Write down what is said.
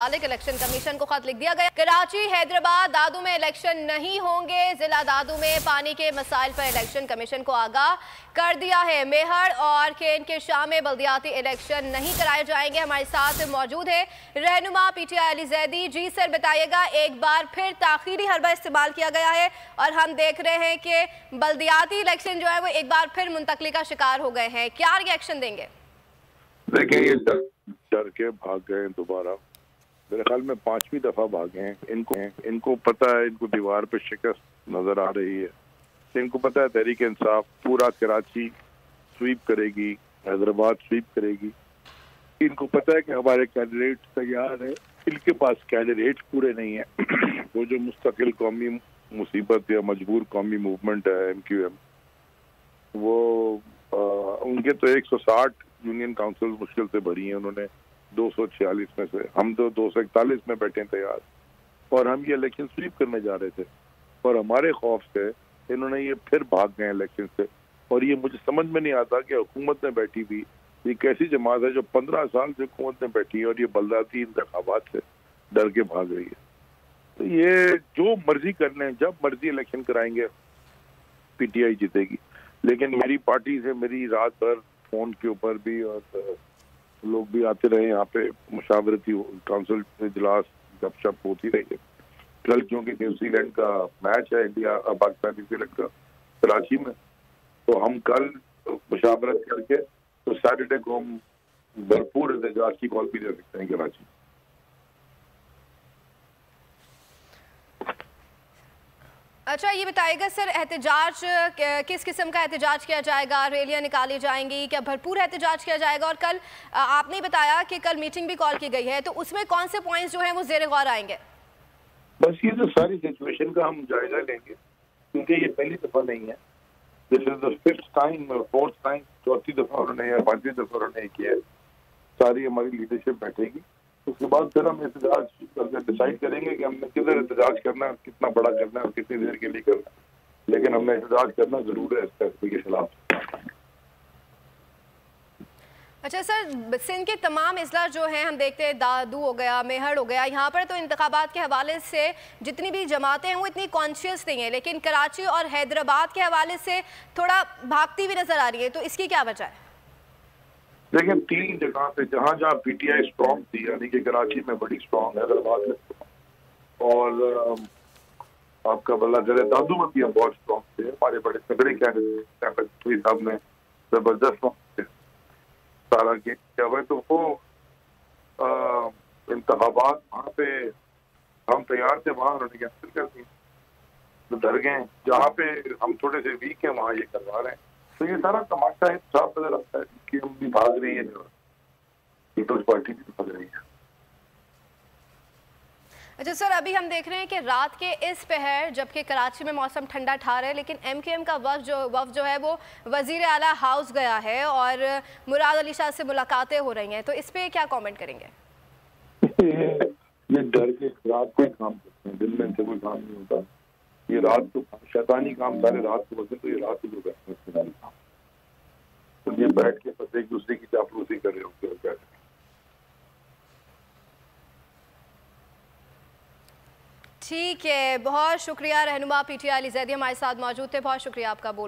Election commission को खत लिख दिया गया। कराची, हैदराबाद, दादू में इलेक्शन नहीं होंगे। जिला दादू में पानी के मसाइल पर इलेक्शन कमीशन को आगाह कर दिया है। मेहर और केन के शाह में बल्दियाती इलेक्शन नहीं कराए जाएंगे। हमारे साथ मौजूद है रहनुमा पीटीआई अली जैदी। जी सर, बताइएगा, एक बार फिर ताखीरी हरबा इस्तेमाल किया गया है और हम देख रहे हैं कि बल्दियाती इलेक्शन जो है वो एक बार फिर मुंतकली का शिकार हो गए हैं। क्या रिएक्शन देंगे? देखिए, ये डर के भाग गए दोबारा। मेरे ख्याल में 5वीं दफा भागे हैं। इनको पता है, इनको दीवार पे शिकस्त नजर आ रही है। इनको पता है तहरीक इंसाफ पूरा कराची स्वीप करेगी, हैदराबाद स्वीप करेगी। इनको पता है कि हमारे कैंडिडेट तैयार है। इनके पास कैंडिडेट पूरे नहीं है। वो जो मुस्तकिल कौमी मुसीबत या मजबूर कौमी मूवमेंट है MQM, वो उनके तो 160 यूनियन काउंसिल मुश्किल से भरी हैं उन्होंने 246 में से। हम तो 241 में बैठे तैयार, और हम ये इलेक्शन स्वीप करने जा रहे थे, और हमारे खौफ से इन्होंने ये फिर भाग गए इलेक्शन से। और ये मुझे समझ में नहीं आता कि हुकूमत में बैठी हुई ये कैसी जमात है जो 15 साल से हुकूमत में बैठी है और ये बल्दियाती इंतखाबात से डर के भाग रही है। तो ये जो मर्जी कर लें, जब मर्जी इलेक्शन कराएंगे, PTI जीतेगी। लेकिन मेरी पार्टी से मेरी रात भर फोन के ऊपर भी और लोग भी आते रहे, यहाँ पे मुशावरती काउंसिल इजलास गपशप होती रही है। कल क्योंकि न्यूजीलैंड का मैच है, इंडिया पाकिस्तान न्यूजीलैंड का कराची में, तो हम कल मुशावरत करके तो सैटरडे को हम भरपूर एहतजाज की कॉल भी दे सकते हैं कराची। अच्छा, ये बताइएगा सर, एहतजाज किस किस्म का एहतजाज किया जाएगा? रैलियां निकाली जाएंगी? क्या भरपूर एहतजाज किया जाएगा? और कल आपने बताया कि कल मीटिंग भी कॉल की गई है, तो उसमें कौन से पॉइंट्स जो हैं वो ज़ेर गौर आएंगे? बस ये तो सारी सिचुएशन का हम जायजा लेंगे, क्योंकि ये पहली दफा नहीं है। This is the 5th time, 4th time, 4थी दफा उन्होंने या 5वीं दफा उन्होंने किया है। सारी हमारी लीडरशिप बैठेगी, उसके बाद फिर हम एहतजाज करके डिसाइड करेंगे कि हमने किधर एहतजाज करना है, कितना बड़ा करना है और कितनी देर के लिए करना है। लेकिन हमने एहतजाज करना जरूर है इस फैसले के खिलाफ। अच्छा सर, सिंध के तमाम अजला जो हैं, हम देखते हैं दादू हो गया, मेहर हो गया, यहाँ पर तो इंतखाबात के हवाले से जितनी भी जमातें हैं वो इतनी कॉन्शियस नहीं है, लेकिन कराची और हैदराबाद के हवाले से थोड़ा भागती भी नजर आ रही है, तो इसकी क्या वजह है? देखिए, 3 जगह पे जहाँ जहाँ PTI स्ट्रॉन्ग थी, यानी कि कराची में बड़ी स्ट्रॉन्ग है, हैदराबाद में और आपका बल्ला करे दादू में भी हम बहुत स्ट्रॉन्ग थे। हमारे बड़े तगड़े कैंडिडेट साहब ने जबरदस्त थे सारा के क्या हुआ। तो वो इंतखाबात वहाँ पे हम तैयार थे, वहाँ उन्होंने कैंसिल कर दी, तो डर गए। जहाँ पे हम थोड़े से वीक हैं वहाँ ये करवा रहे हैं। तो ये सारा तमाशा है, साफ नजर आता है कि हम भी भाग रही है, पीपल्स पार्टी भी भाग रही है। अच्छा सर, अभी हम देख रहे हैं कि रात के इस पहर जबकि कराची में मौसम ठंडा ठार है, लेकिन MQM का वफ्द जो है वो वजीर आला हाउस गया है और मुराद अली शाह से मुलाकातें हो रही हैं, तो इस पे क्या कमेंट करेंगे? ये डर के रात को ही काम करते हैं, दिन में इनसे कोई काम नहीं होता। ये रात को शैतानी काम सारे रात को होते, तो ये रात को जो बैठते हैं तो ये बैठ के बस एक दूसरे की चापलूसी कर रहे होते हैं। ठीक है, बहुत शुक्रिया रहनुमा पीटीआई अली जैदी हमारे साथ मौजूद थे। बहुत शुक्रिया आपका। बोल